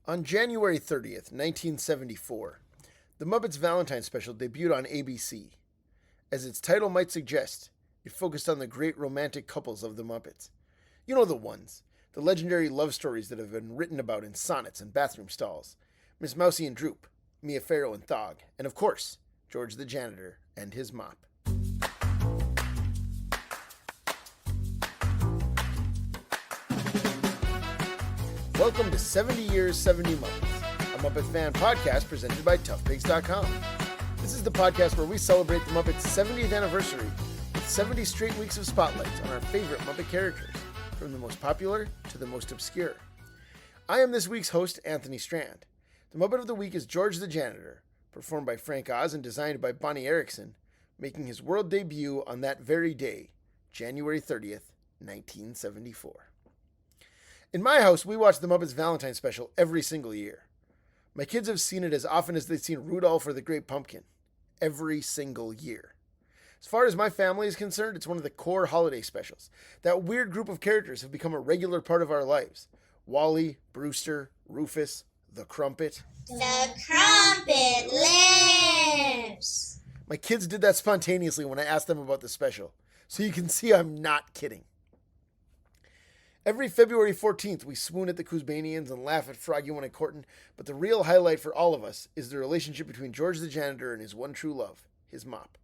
On January 30th, 1974, The Muppets Valentine Special debuted on ABC. As its title might suggest, it focused on the great romantic couples of the Muppets. You know the ones, the legendary love stories that have been written about in sonnets and bathroom stalls. Miss Mousy and Droop, Mia Farrow and Thog, and of course, George the Janitor and his mop. Welcome to 70 Years, 70 Muppets, a Muppet fan podcast presented by ToughPigs.com. This is the podcast where we celebrate the Muppets' 70th anniversary with 70 straight weeks of spotlights on our favorite Muppet characters, from the most popular to the most obscure. I am this week's host, Anthony Strand. The Muppet of the Week is George the Janitor, performed by Frank Oz and designed by Bonnie Erickson, making his world debut on that very day, January 30th, 1974. In my house, we watch the Muppets Valentine Special every single year. My kids have seen it as often as they've seen Rudolph or the Great Pumpkin. Every single year. As far as my family is concerned, it's one of the core holiday specials. That weird group of characters have become a regular part of our lives. Wally, Brewster, Rufus, the Crumpet. The Crumpet lives! My kids did that spontaneously when I asked them about the special. So you can see I'm not kidding. Every February 14th, we swoon at the Kuzbanians and laugh at Froggy One and Corton, but the real highlight for all of us is the relationship between George the Janitor and his one true love, his mop.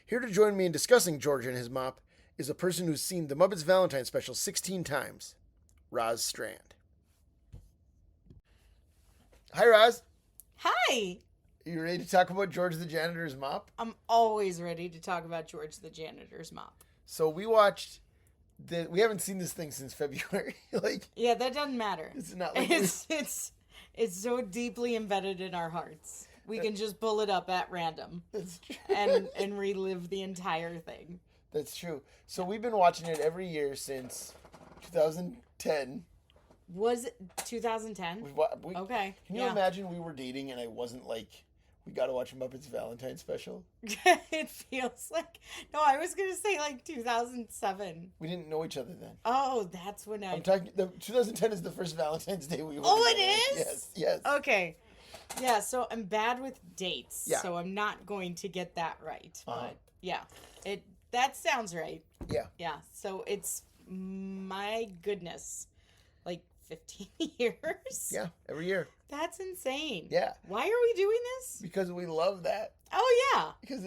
Here to join me in discussing George and his mop is a person who's seen the Muppets Valentine Special 16 times, Roz Strand. Hi, Roz. Hi. You ready to talk about George the Janitor's mop? I'm always ready to talk about George the Janitor's mop. So we watched... we haven't seen this thing since February. Yeah, that doesn't matter. It's not like it's so deeply embedded in our hearts. We can just pull it up at random. That's true. and relive the entire thing. That's true. So we've been watching it every year since 2010. Was it 2010? Okay. Can you imagine we were dating and I wasn't like, we got to watch Muppets Valentine Special? It feels like... No, I was going to say like 2007. We didn't know each other then. Oh, that's when I'm talking... 2010 is the first Valentine's Day we were Oh, together. it is? Yes. Okay. Yeah, so I'm bad with dates. Yeah. So I'm not going to get that right. Uh-huh. But yeah, that sounds right. Yeah. Yeah, so it's, my goodness, like 15 years? Yeah, every year. That's insane. Yeah. Why are we doing this? Because we love that. Oh, yeah. Because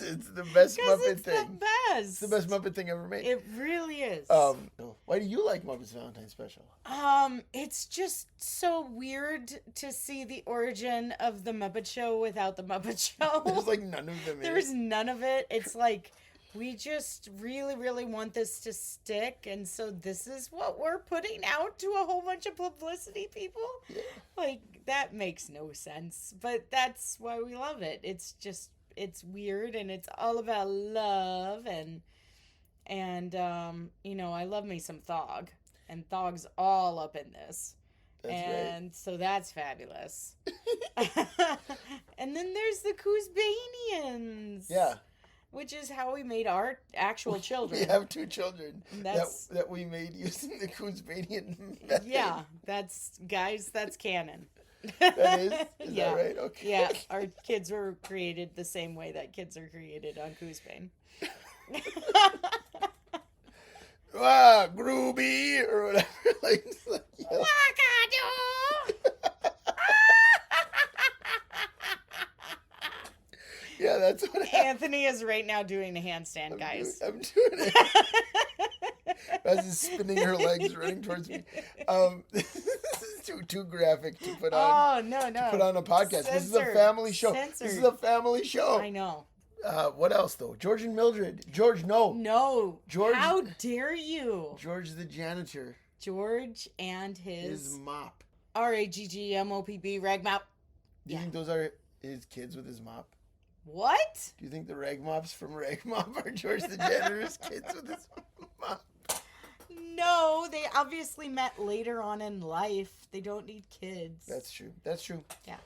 it's the best Muppet thing. The best. It's the best Muppet thing ever made. It really is. Why do you like Muppets Valentine Special? It's just so weird to see the origin of the Muppet Show without the Muppet Show. There's like none of them. There's none of it. It's like, we just really, really want this to stick, and so this is what we're putting out to a whole bunch of publicity people. Yeah. Like, that makes no sense, but that's why we love it. It's just, it's weird, and it's all about love, and I love me some Thog, and Thog's all up in this. That's and right. So that's fabulous. And then there's the Kuzbanians. Yeah. Which is how we made our actual children. We have two children That's, that we made using the Kuzbanian method. Yeah, that's canon. That is? Is Yeah. that right? Okay. Yeah, our kids were created the same way that kids are created on Kuzbane. Groovy, or whatever. Yeah. Yeah, that's what happened. Anthony is right now doing a handstand, guys. I'm doing it. Roz is spinning her legs, running towards me. This is too graphic to put on. Oh, no. To put on a podcast. This is a family show. Censored. This is a family show. I know. What else though? George and Mildred. George, no. No. George. How dare you? George the Janitor. George and His mop. RAGGMOPB rag mop. Do you think those are his kids with his mop? What? Do you think the rag mops from Rag Mop are George the Janitor's kids with his mop? No, they obviously met later on in life. They don't need kids. That's true. Yeah.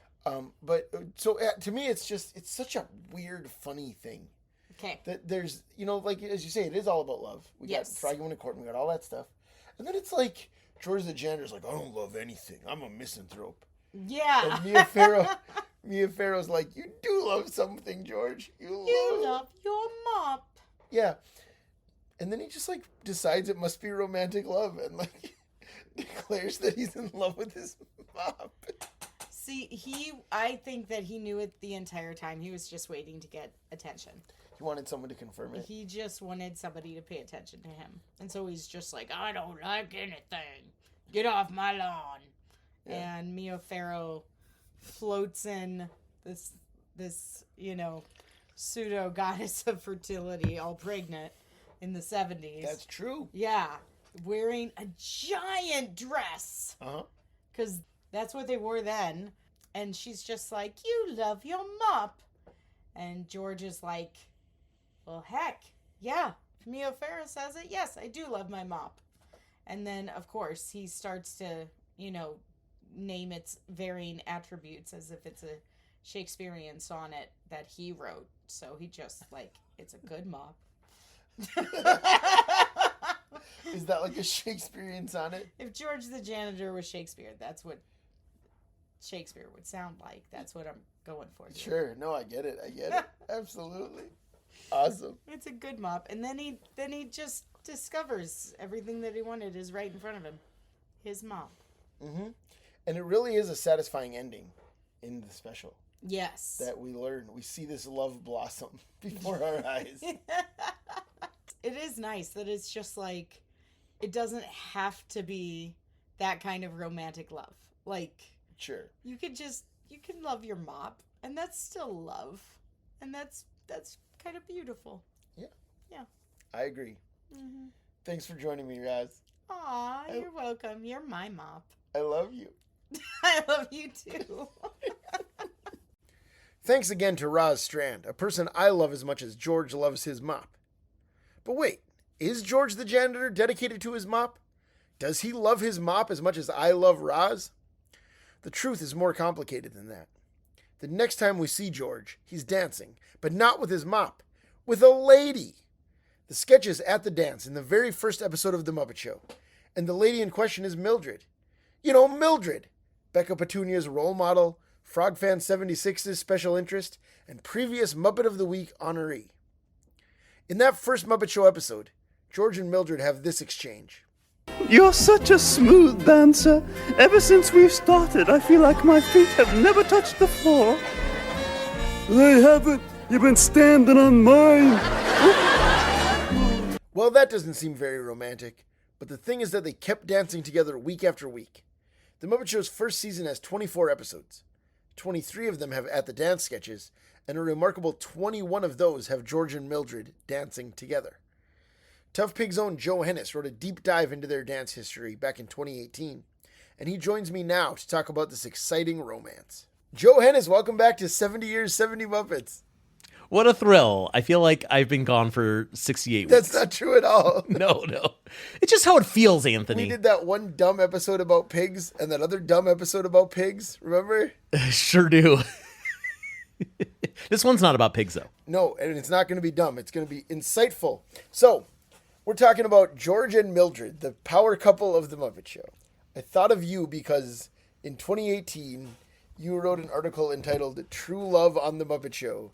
But to me, it's such a weird, funny thing. Okay. That there's, like as you say, it is all about love. We got Froggy One and Corton, we got all that stuff, and then it's like George the janitor's like, I don't love anything. I'm a misanthrope. Yeah. And Mia Farrow's like, you do love something, George. You love your mop. Yeah. And then he just like decides it must be romantic love and like declares that he's in love with his mop. See, I think that he knew it the entire time. He was just waiting to get attention. He wanted someone to confirm it. He just wanted somebody to pay attention to him. And so he's just like, I don't like anything. Get off my lawn. Yeah. And Mia Farrow floats in this, pseudo goddess of fertility, all pregnant in the 70s. That's true. Yeah. Wearing a giant dress. Uh-huh. Because that's what they wore then. And she's just like, you love your mop. And George is like, well, heck, yeah. Mia Farrow says it. Yes, I do love my mop. And then, of course, he starts to, name its varying attributes as if it's a Shakespearean sonnet that he wrote. So he just, it's a good mop. Is that like a Shakespearean sonnet? If George the Janitor was Shakespeare, that's what Shakespeare would sound like. That's what I'm going for here. Sure. No, I get it. Absolutely. Awesome. It's a good mop. And then he just discovers everything that he wanted is right in front of him. His mop. Mm-hmm. And it really is a satisfying ending in the special. Yes. That we learn. We see this love blossom before our eyes. It is nice that it's just like, it doesn't have to be that kind of romantic love. Sure. You can love your mop, and that's still love. And that's kind of beautiful. Yeah. Yeah. I agree. Mm-hmm. Thanks for joining me, Roz. Aw, you're welcome. You're my mop. I love you. I love you too. Thanks again to Roz Strand, a person I love as much as George loves his mop. But wait, is George the janitor dedicated to his mop? Does he love his mop as much as I love Roz? The truth is more complicated than that. The next time we see George, he's dancing, but not with his mop, with a lady. The sketch is at the dance in the very first episode of The Muppet Show, and the lady in question is Mildred. Mildred, Becca Petunia's role model, FrogFan 76's special interest, and previous Muppet of the Week honoree. In that first Muppet Show episode, George and Mildred have this exchange. You're such a smooth dancer. Ever since we've started, I feel like my feet have never touched the floor. They haven't. You've been standing on mine. Well, that doesn't seem very romantic, but the thing is that they kept dancing together week after week. The Muppet Show's first season has 24 episodes. 23 of them have At the Dance sketches, and a remarkable 21 of those have George and Mildred dancing together. Tough Pig's own Joe Hennes wrote a deep dive into their dance history back in 2018, and he joins me now to talk about this exciting romance. Joe Hennes, welcome back to 70 Years, 70 Muppets. What a thrill. I feel like I've been gone for 68 weeks. That's not true at all. No. It's just how it feels, Anthony. We did that one dumb episode about pigs and that other dumb episode about pigs, remember? Sure do. This one's not about pigs, though. No, and it's not going to be dumb. It's going to be insightful. So, we're talking about George and Mildred, the power couple of The Muppet Show. I thought of you because in 2018, you wrote an article entitled True Love on The Muppet Show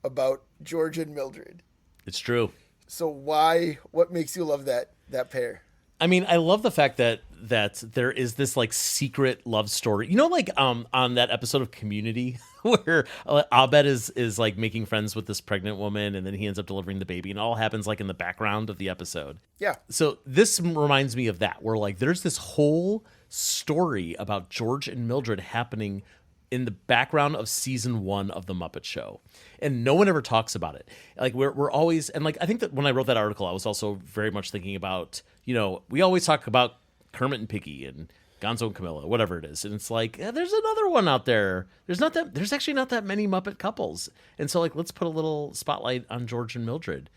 about George and Mildred. It's true. So what makes you love that pair? I mean, I love the fact that there is this secret love story. On that episode of Community where Abed is making friends with this pregnant woman and then he ends up delivering the baby and it all happens in the background of the episode. Yeah. So this reminds me of that where there's this whole story about George and Mildred happening in the background of season 1 of The Muppet Show. And no one ever talks about it. We're always, and I think that when I wrote that article, I was also very much thinking about, we always talk about Kermit and Piggy and Gonzo and Camilla, whatever it is. And it's there's another one out there. There's actually not that many Muppet couples. And so let's put a little spotlight on George and Mildred.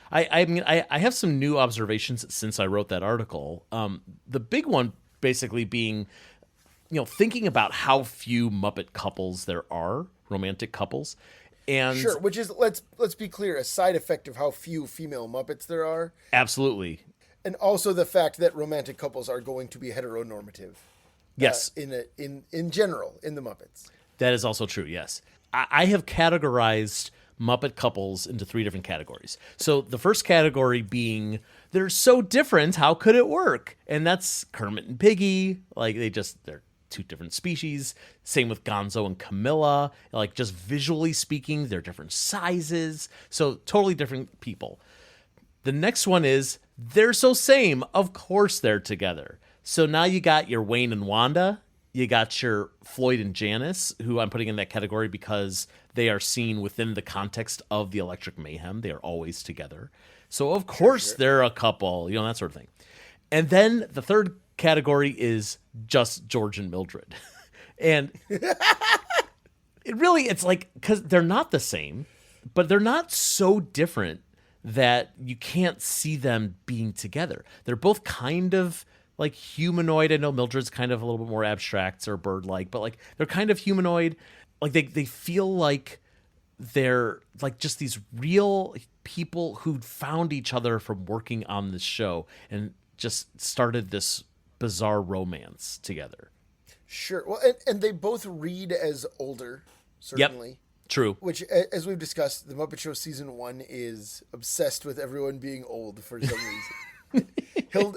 I have some new observations since I wrote that article. The big one basically being, thinking about how few Muppet couples there are, romantic couples. And sure, which is, let's be clear, a side effect of how few female Muppets there are. Absolutely. And also the fact that romantic couples are going to be heteronormative. Yes. In general, in the Muppets. That is also true, yes. I have categorized Muppet couples into 3 different categories. So the first category being, they're so different, how could it work? And that's Kermit and Piggy. Like, they're 2 different species. Same with Gonzo and Camilla. Like, just visually speaking, they're different sizes. So totally different people. The next one is, they're so same. Of course they're together. So now you got your Wayne and Wanda. You got your Floyd and Janice, who I'm putting in that category because they are seen within the context of the Electric Mayhem. They are always together. So, of course, they're a couple, that sort of thing. And then the third category is just George and Mildred. And it's like, because they're not the same, but they're not so different that you can't see them being together. They're both kind of like humanoid. I know Mildred's kind of a little bit more abstract or bird-like, but like they're kind of humanoid. Like they feel like they're like just these real people who found each other from working on this show and just started this bizarre romance together. Sure. Well, and they both read as older, certainly. Yep. True. Which, as we've discussed, the Muppet Show season 1 is obsessed with everyone being old for some reason.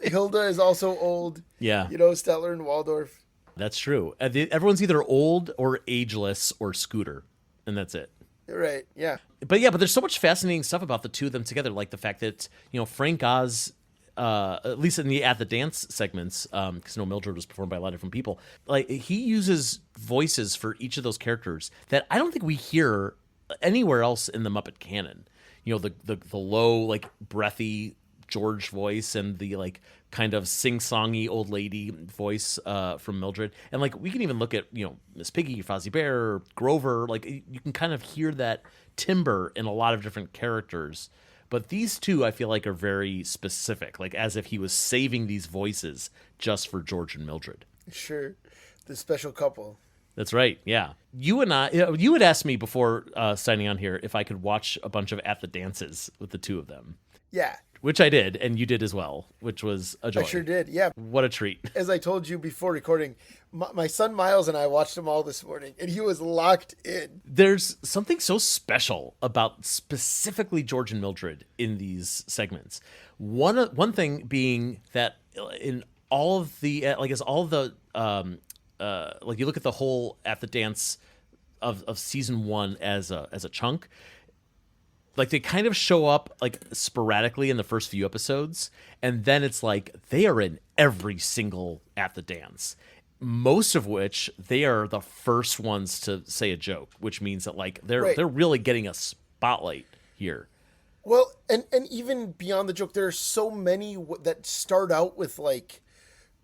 Hilda is also old. Yeah. Statler and Waldorf. That's true. Everyone's either old or ageless or Scooter, and that's it. Right, yeah. But there's so much fascinating stuff about the two of them together, like the fact that, Frank Oz, at least in the At the Dance segments, because Mildred was performed by a lot of different people, like he uses voices for each of those characters that I don't think we hear anywhere else in the Muppet canon. The low, like, breathy George voice and the like kind of sing-songy old lady voice from Mildred. And like we can even look at, Miss Piggy, Fozzie Bear, Grover, like you can kind of hear that timbre in a lot of different characters. But these two I feel like are very specific, like as if he was saving these voices just for George and Mildred. Sure. The special couple. That's right. Yeah. You had asked me before signing on here if I could watch a bunch of At the Dances with the two of them. Yeah. Which I did, and you did as well, which was a joy. I sure did, yeah. What a treat. As I told you before recording, my son Miles and I watched them all this morning, and he was locked in. There's something so special about specifically George and Mildred in these segments. One thing being that in all of the, like you look at the whole At the Dance of season 1 as a chunk, like they kind of show up like sporadically in the first few episodes, and then it's like they are in every single At the Dance, most of which they are the first ones to say a joke, which means that like they're really getting a spotlight here. Well, and even beyond the joke, there are so many that start out with like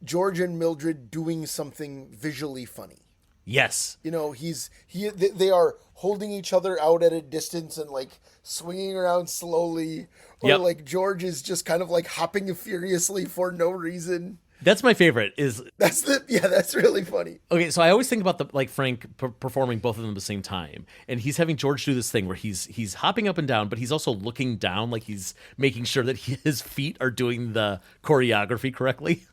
George and Mildred doing something visually funny. Yes. They are holding each other out at a distance and like swinging around slowly, or like George is just kind of like hopping furiously for no reason. That's my favorite. That's really funny. Okay, so I always think about Frank performing both of them at the same time, and he's having George do this thing where he's hopping up and down, but he's also looking down, like he's making sure that his feet are doing the choreography correctly.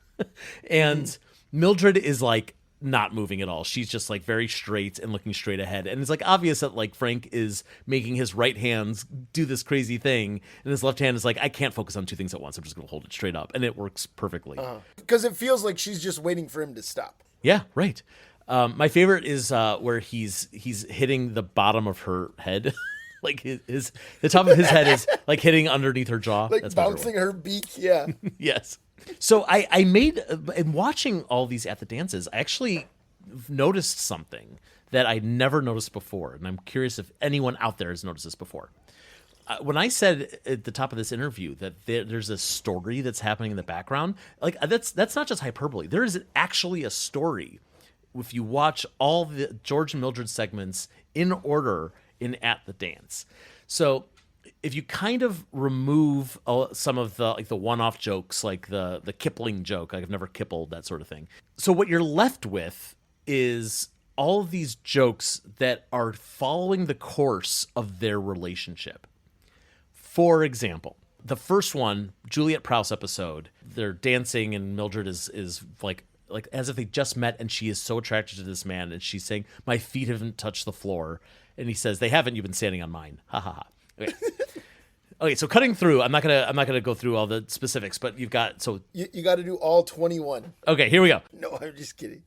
And Mildred is like not moving at all. She's just like very straight and looking straight ahead. And it's like obvious that like Frank is making his right hands do this crazy thing, and his left hand is like, I can't focus on two things at once. I'm just going to hold it straight up. And it works perfectly. Because it feels like she's just waiting for him to stop. Yeah, right. My favorite is where he's hitting the bottom of her head. Like the top of his head is like hitting underneath her jaw. Like That's bouncing her beak. Yeah. Yes. So I made, in watching all these At the Dances, I actually noticed something that I never noticed before. And I'm curious if anyone out there has noticed this before. When I said at the top of this interview that there's a story that's happening in the background, like that's not just hyperbole. There is actually a story. If you watch all the George and Mildred segments in order in At the Dance. So if you kind of remove some of the like the one-off jokes, like the Kipling joke, like I've never kippled, that sort of thing. So what you're left with is all of these jokes that are following the course of their relationship. For example, The first one, Juliet Prowse episode, they're dancing and Mildred is like as if they just met, and she is so attracted to this man, and she's saying, "My feet haven't touched the floor," and he says, "They haven't. You've been standing on mine." Ha ha ha. Okay. Okay, so cutting through, I'm not gonna go through all the specifics, but you've got You got to do all 21. Okay, here we go. No, I'm just kidding.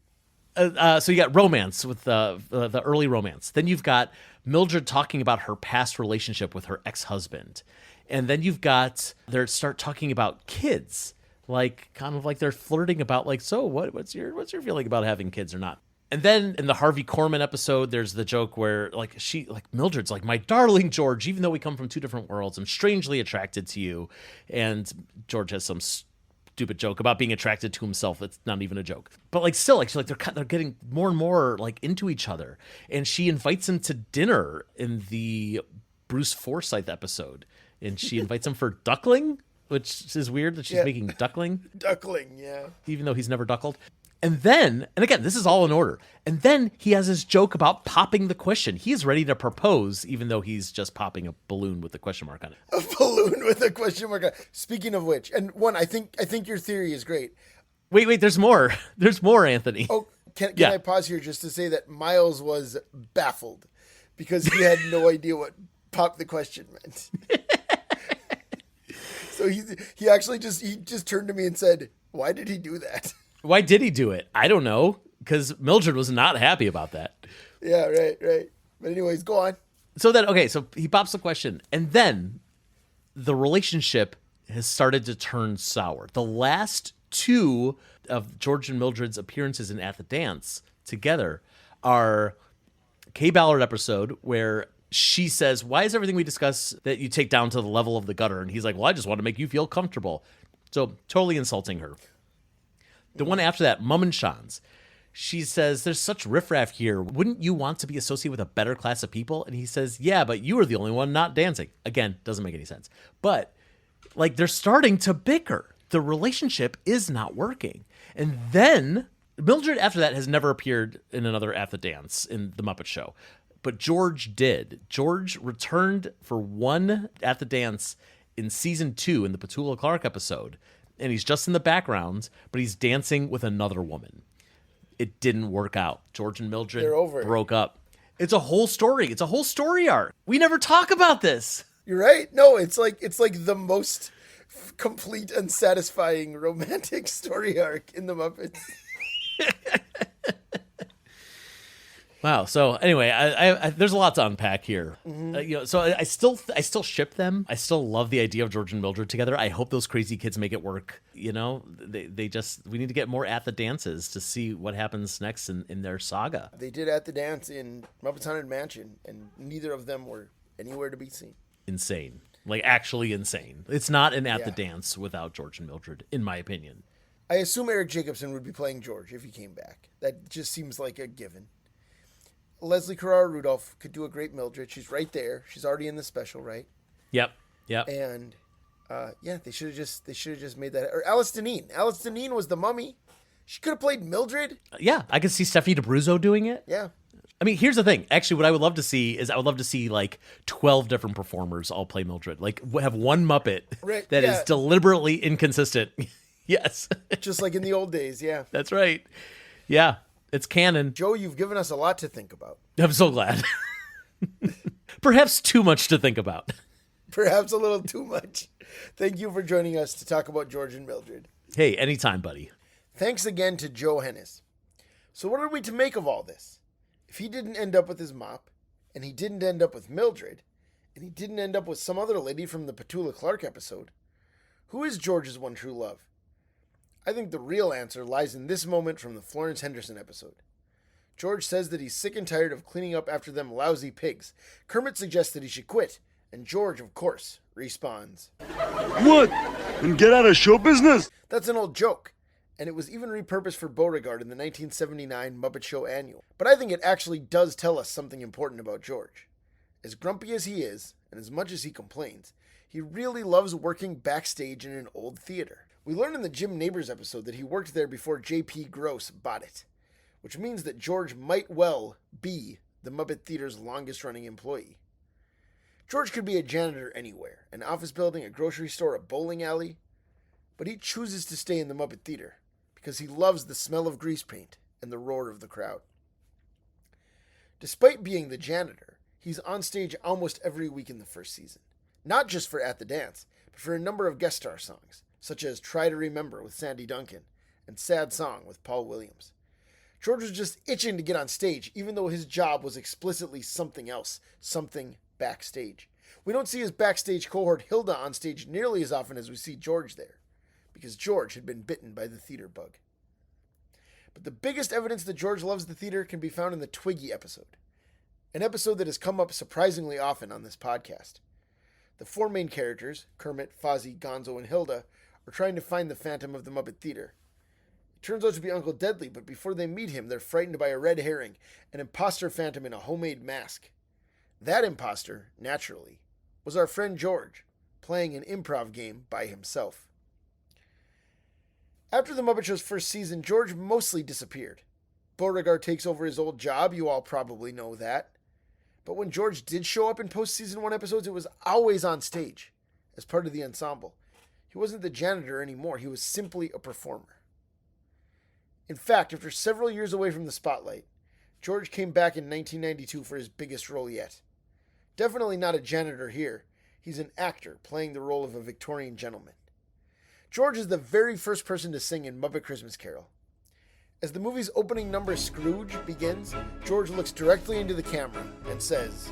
So you got romance with the early romance. Then you've got Mildred talking about her past relationship with her ex-husband, and then you've got they start talking about kids, like kind of like they're flirting about like, so what's your feeling about having kids or not? And then in the Harvey Korman episode, there's the joke where Mildred's like, "My darling George, even though we come from two different worlds, I'm strangely attracted to you," and George has some stupid joke about being attracted to himself. It's not even a joke, but like still, like they're getting more and more like into each other, and she invites him to dinner in the Bruce Forsyth episode, and she invites him for duckling, which is weird that she's making duckling. Duckling, yeah. Even though he's never duckled. And then, and again, this is all in order. And then he has his joke about popping the question. He's ready to propose, even though he's just popping a balloon with a question mark on it. A balloon with a question mark on it. Speaking of which, and one, I think your theory is great. Wait, there's more. There's more, Anthony. Oh, can I pause here just to say that Miles was baffled because he had no idea what pop the question meant. So he actually just turned to me and said, "Why did he do that?" Why did he do it? I don't know, because Mildred was not happy about that. Yeah, right. But anyways, go on. So he pops the question, and then the relationship has started to turn sour. The last two of George and Mildred's appearances in At the Dance together are Kay Ballard episode where she says, "Why is everything we discuss that you take down to the level of the gutter?" And he's like, "Well, I just want to make you feel comfortable." So totally insulting her. The one after that, Mum and Sean's. She says, "There's such riffraff here. Wouldn't you want to be associated with a better class of people?" And he says, "Yeah, but you were the only one not dancing." Again, doesn't make any sense. But like they're starting to bicker. The relationship is not working. And then Mildred after that has never appeared in another At the Dance in The Muppet Show. But George did. George returned for one At the Dance in season 2 in the Petula Clark episode. And he's just in the background, but he's dancing with another woman. It didn't work out. George and Mildred broke up. It's a whole story. It's a whole story arc. We never talk about this. You're right. No, it's like the most complete and satisfying romantic story arc in the Muppets. Wow. So anyway, I there's a lot to unpack here. Mm-hmm. So I still ship them. I still love the idea of George and Mildred together. I hope those crazy kids make it work. We need to get more At the Dances to see what happens next in their saga. They did At the Dance in Muppets Haunted Mansion, and neither of them were anywhere to be seen. Insane. Like actually insane. It's not an At the Dance without George and Mildred, in my opinion. I assume Eric Jacobson would be playing George if he came back. That just seems like a given. Leslie Carrara Rudolph could do a great Mildred. She's right there. She's already in the special, right? Yep. And they should have just made that. Or Alice Deneen. Alice Deneen was the mummy. She could have played Mildred. Yeah, I could see Stephanie D'Abruzzo doing it. Yeah. I mean, here's the thing. Actually, what I would love to see is like 12 different performers all play Mildred. Like have one Muppet that is deliberately inconsistent. Yes. Just like in the old days. Yeah. That's right. Yeah. It's canon. Joe, you've given us a lot to think about. I'm so glad. Perhaps too much to think about. Perhaps a little too much. Thank you for joining us to talk about George and Mildred. Hey, anytime, buddy. Thanks again to Joe Hennes. So what are we to make of all this? If he didn't end up with his mop, and he didn't end up with Mildred, and he didn't end up with some other lady from the Petula Clark episode, who is George's one true love? I think the real answer lies in this moment from the Florence Henderson episode. George says that he's sick and tired of cleaning up after them lousy pigs. Kermit suggests that he should quit, and George, of course, responds. What? And get out of show business? That's an old joke, and it was even repurposed for Beauregard in the 1979 Muppet Show Annual. But I think it actually does tell us something important about George. As grumpy as he is, and as much as he complains, he really loves working backstage in an old theater. We learned in the Jim Neighbors episode that he worked there before J.P. Gross bought it, which means that George might well be the Muppet Theater's longest-running employee. George could be a janitor anywhere, an office building, a grocery store, a bowling alley, but he chooses to stay in the Muppet Theater because he loves the smell of grease paint and the roar of the crowd. Despite being the janitor, he's on stage almost every week in the first season, not just for At the Dance, but for a number of guest star songs, such as Try to Remember with Sandy Duncan and Sad Song with Paul Williams. George was just itching to get on stage, even though his job was explicitly something else, something backstage. We don't see his backstage cohort Hilda on stage nearly as often as we see George there, because George had been bitten by the theater bug. But the biggest evidence that George loves the theater can be found in the Twiggy episode, an episode that has come up surprisingly often on this podcast. The four main characters, Kermit, Fozzie, Gonzo, and Hilda, are trying to find the Phantom of the Muppet Theater. It turns out to be Uncle Deadly, but before they meet him, they're frightened by a red herring, an imposter phantom in a homemade mask. That imposter, naturally, was our friend George, playing an improv game by himself. After the Muppet Show's first season, George mostly disappeared. Beauregard takes over his old job, you all probably know that. But when George did show up in post-season 1 episodes, it was always on stage, as part of the ensemble. He wasn't the janitor anymore, he was simply a performer. In fact, after several years away from the spotlight, George came back in 1992 for his biggest role yet. Definitely not a janitor here, he's an actor playing the role of a Victorian gentleman. George is the very first person to sing in Muppet Christmas Carol. As the movie's opening number, Scrooge, begins, George looks directly into the camera and says,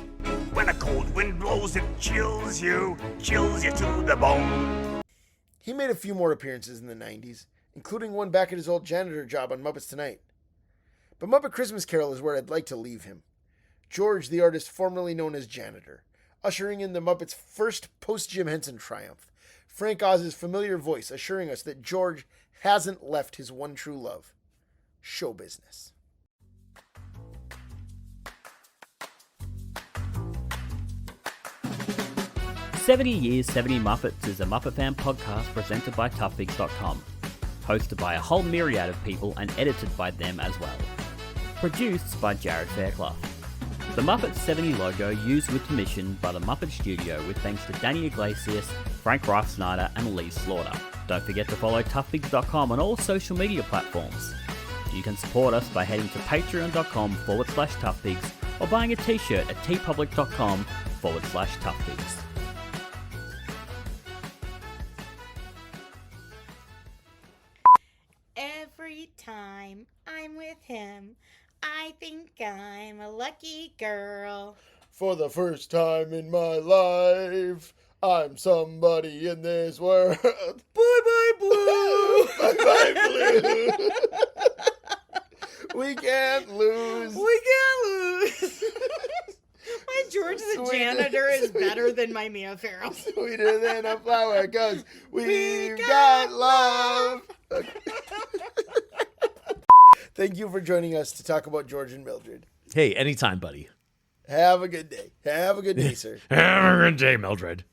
"When a cold wind blows, it chills you to the bone." He made a few more appearances in the 90s, including one back at his old janitor job on Muppets Tonight. But Muppet Christmas Carol is where I'd like to leave him. George, the artist formerly known as Janitor, ushering in the Muppets' first post-Jim Henson triumph. Frank Oz's familiar voice assuring us that George hasn't left his one true love, show business. "70 Years, 70 Muppets" is a Muppet fan podcast presented by toughpigs.com, hosted by a whole myriad of people and edited by them as well. Produced by Jared Fairclough. The Muppets 70 logo used with permission by the Muppet Studio with thanks to Danny Iglesias, Frank Reif Snyder and Lee Slaughter. Don't forget to follow toughpigs.com on all social media platforms. You can support us by heading to patreon.com/toughpigs or buying a t-shirt at tpublic.com/toughpigs. Every time I'm with him, I think I'm a lucky girl. For the first time in my life, I'm somebody in this world. Bye-bye, Blue! Bye-bye, Blue! We can't lose. We can't lose. My George the Janitor is better than my Mia Farrow. Sweeter than a flower goes. We've got love. Thank you for joining us to talk about George and Mildred. Hey, anytime, buddy. Have a good day. Have a good day, sir. Have a good day, Mildred.